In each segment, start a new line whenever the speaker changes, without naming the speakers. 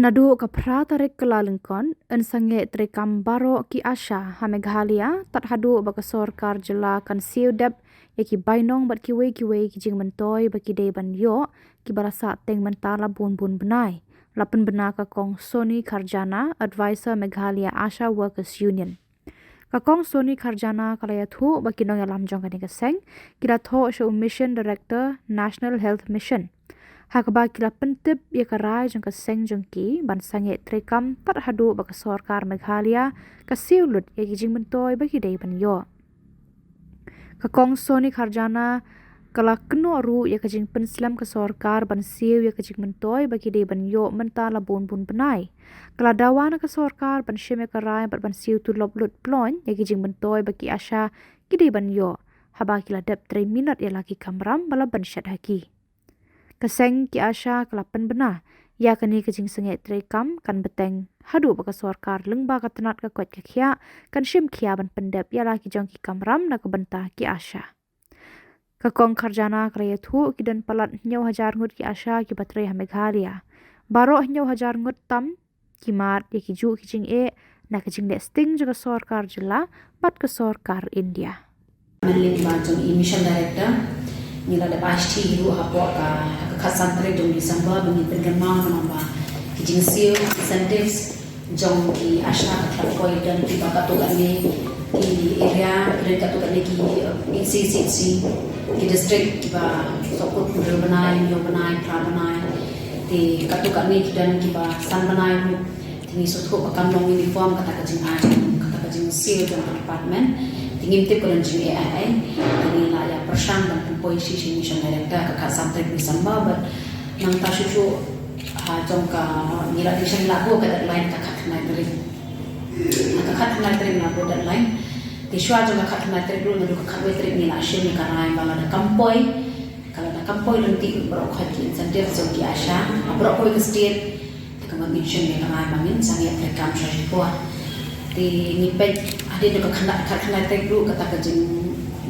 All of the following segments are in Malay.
Nadu ka pratarik kelalengkon en sange trekam baro ki asha ha Meghalaya tat hadu baka sorkar jela kan siudap yaki bainong bat kiwe ki jing mentoy baki day ban yo ki barasa teng mentala bun benai lapen bena ka kong Soni Kharjana advisor Meghalaya Asha Workers Union kakong Soni Kharjana kalaya thu baki nong yalam jong kani kaseng kira tho shu mission director National Health Mission Hakba kila pentip ya karai jong kaseng jong ki ban sange trekam tat hadu baka sorkar Meghalaya ka siulut ya ki jing mentoy baki day ban yo kakong Soni Kharjana kala keno ru ya ka jing penslam ka sorkar ban siu ya ka jing mentoy baki day ban yo mentala bun benai kala dawana ka sorkar ban sheme karai ban siu tu loblut plon ya ki jing mentoy baki asha ki day ban yo haba kila dap 3 minit ya laki kamram bala ban syad haki Kaseng ki asha kelapan bena ya kani kejing senge trekam kan beteng hadu baka sorkar lengba ka tenat ka kwat kia kan shim kia ban pendep ya laki jong ki kamram na ka benta ki asha kakong Kharjana kraya thu ki dan palat nyau hajar ngut ki asha ki batre ha Meghalaya baro nyau hajar ngut tam ki mat ya ki ju ki jing na kejing le sting juga sorkar jela bat ka sorkar India
Manlin Majong Mission Director nila da pasti hiru hapo ka khasan tre jong December bani pengen mau namba kijing siu incentives jong ki asha ka koi dan ki baka to ani ki area kren ka to ani ki ECCC ki district ki ba sokut pura banai yo banai pra banai ti ka to ani ki dan ki ba san banai lu tingi sotho ka kam long uniform kata ka jing siu jong department tingin tip ko jing AI ani la ya persang dan puisi mission director ka sampai December but nang ta shu ha jong ka ngira di sen lagu ka deadline ka khatna teri na bo deadline ti shwa jong ka khatna teri dulu ndu ka khatwe teri ni la shin ka rai bala da kampoi kala da kampoi nanti bro khat incentive jong ki asha bro ko state ka mission ni ka rai bangin sangi rekam shari ko ti ni pe ade do ka khatna teri dulu kata ka jing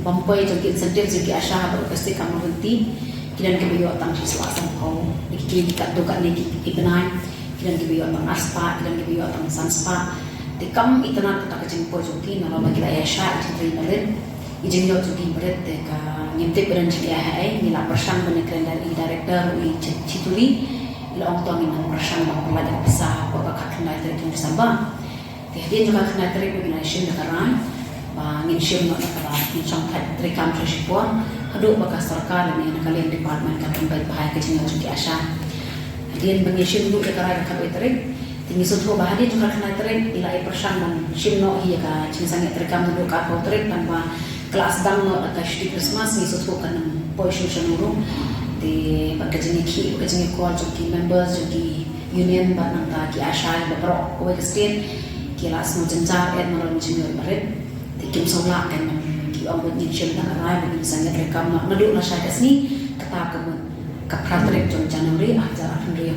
bampai jong incentive jong asha ba pasti kamu henti kidan ke biyo tang siswa sampau iki dikat do ka ni ibenai kidan ke biyo tang aspa kidan ke biyo tang sanspa de kam itana ta ka jing po jong ki na ba kila asha itri balet ijing yo jong balet de ka nyimte beran ji ai ni la persang ban kalendar i director i chituli la ong tong ni persang ba pelajar besar ba ka khatna teri jong samba de dia juga khatna teri bi na shin da karan ba ngin shim no ka ni chong khat rekam shipon hadu baka sarkar ni na kalian department ka pembai bahai ke jing jong asha dia bangishim du ka kara ka betre tingi sotho bahadi tu khatna tren ila e persang man shim no hi ka jing sang rekam du ka ko tren tanpa kelas dang no ka shti Christmas ni sotho kan poishu shanuru de baka jing ki baka jing ko jong members jong union ba nang ta ki asha ba pro ko ke state ki las no jenjar et no jing baret kim sola kan ki ông bên nhìn xem là ai bên sang cái cam nó được là sai cái gì kata ka pratrek jong January aja April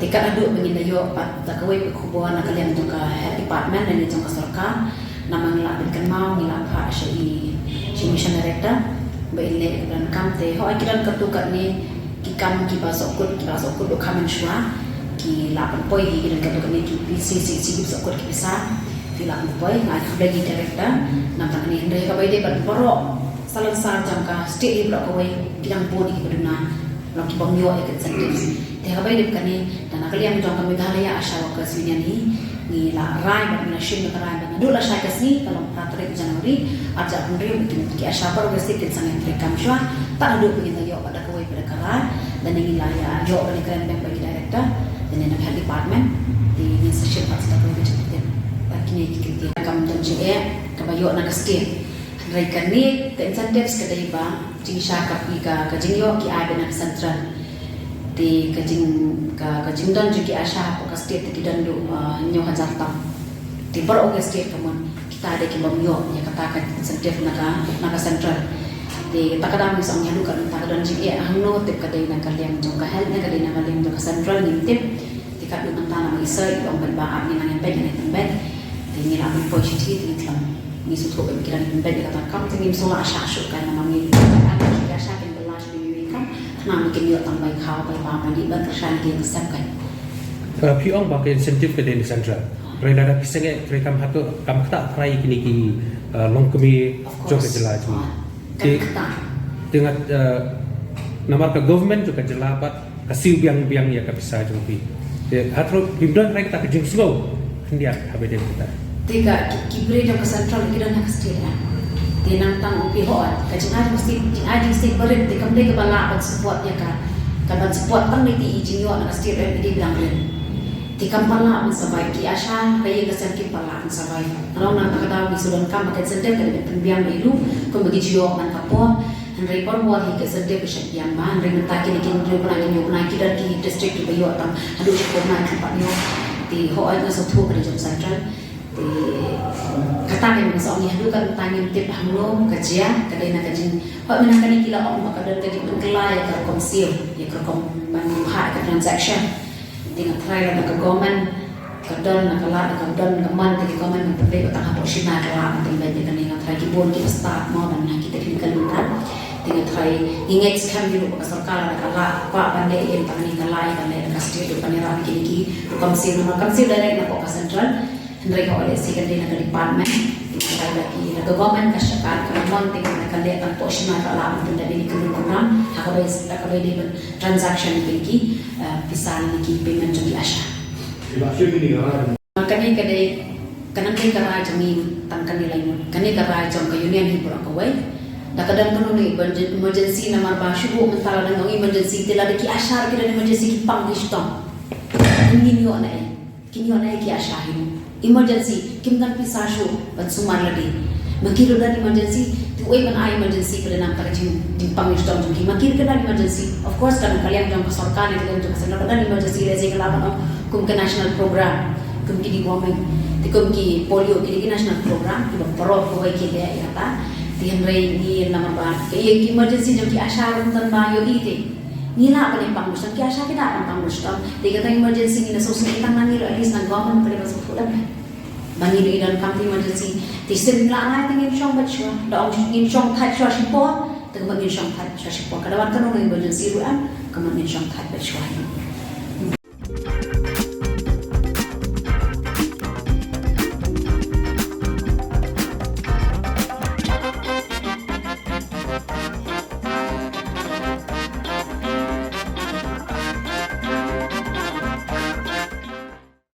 thì kan ada bên nhìn yo pat ta kawai ko kubo na kalian jong ka health department dan jong ka sarkar namang la ben kan mau ni la pha shi mission director be le dan kam te ho kiran ka tu ka ni ki kam ki ba sokut do kamen shwa ki la pan poi ki kiran ka tu ka ni ki PCC ki sokut ki bisa bilang boy ngai lagi director nampak ni ndai ka baide ban poro salang sar jam ka state ibra ko wai bilang bodi ki beduna lo ki bang yo e ke sentence te ka baide kan ni dan akali yang jong ka Meghalaya Asha Workers Union ni la rai ban na shin ka rai ban do la sha ka si kalau 4 Januari aja April bikin ki Asha par westi ke sangat rekam shwa tak do begin yo pada ko wai pada kara dan ni la ya yo ni kan bank bagi director dan ni health department di session pas ta ko kini kita kam dan je kabayo na kaske rai kani ke incentives ke dai ba jing sha ka pi ka jing yo ki ai na central ti ka jing dan je ki asha ko ka state ki dan do nyo hajar tam ti bar o state kamon kita ada ki bam yo ya kata ka incentive na ka central ti takadam mi sang yalu ka takadam je hangno te ka dai na ka liang jong ka health na ka dai na ka liang jong ka central ni tip ti ka du tantana ma isai ong ban ba am ni na ngai pe ni tembe ini lah posisi di dalam ni suatu pikiran benda kata kamu tinggi soal asal kan nama ni ada biasa yang belas di kan karena mungkin dia tambah kau baik apa di bantuan dia kesempatan
พี่องบอกinsentif ke Deli Sandra. Rela ada pisangnya mereka hatu kam kata try kini ki longkemi juga jelas cuma. Dengan nama ke government juga jelabat kasih biang ya bisa cuma pi. Hatro bimdan mereka tak kejeng slow hendak habis kita.
Tiga kibre jam kesentral kita nak kesetiaan. Tinang tang upi hoat. Kajang aja mesti berit. Tikam dia kepala ban supportnya kan. Kan support tang ni ti ijing yo nak kesetiaan dia bilang dia. Tikam pala ban sabai ki asha kaya kesan ki pala ban sabai. Kalau nak kata bisulan kam makan sendiri kada pembiang ilu ko bagi jiyo man kapon. Henry Porwal hi kesendiri kesetiaan ban. Henry mentaki ni kin dia pernah ni pernah kita di district di bayo tang. Aduh cukup nak tempat ni. Di hoat na satu pada jam sentral. Kata yang misalnya dulu kan tanya tip hamlo kerja kadai nak kerja pak mana kan kila om maka dari kerja berkelai ke komsil ya ke kom banyak ke transaction dengan trial nak ke government kadang nak kelar nak kadang keman ke government memperbaiki tentang apa sih nak kelar nanti banyak kan dengan trial kibun kita start mau dan kita clinical lutar dengan trial ingat kami dulu ke serkal nak kelar pak pandai yang tangani kelai pandai nak kasih tu panera kini komsil dari nak ke central mereka oleh sekali nak department kita lagi nak government kasihkan kerana tinggal nak lihat kan portion nak alam tunda ini program hakabai di transaction ini bisa lagi payment jadi asya. Makanya kadai kanan ni karai jamin tangkan nilai ni kani karai jam ke union hibur akawai dah kadang kanu ni emergency namar bashubu mentala dengan emergency tila deki asya kita emergency kipang di stop ini ni orang kini orang ki asya hidup emergency kim kan pisah show ban sumar lagi makiro dan emergency tu ban emergency pada nak kerja di pangistong jumki makir kan emergency of course kan kalian jom ke sarkar ni kalian jom ke sana kan emergency lezi kelaban kum ke national program kum ki di women di kum ki polio ki national program ki perot ko ki dia ya ta ti henry ni nama ba ke emergency jumki asya tan ba yo ite nila pa ni pangustan kaya siya kita ang pangustan di kata emergency ni nasusuni itang naniro at least ng government pa rin sa pulang manilo ilan kampi emergency di simla nga tingin siyang batsyo daong ngin siyang tat siya sipo tagaman ngin siyang tat siya sipo kadawan ka nung emergency ruan kamang ngin siyang tat batsyo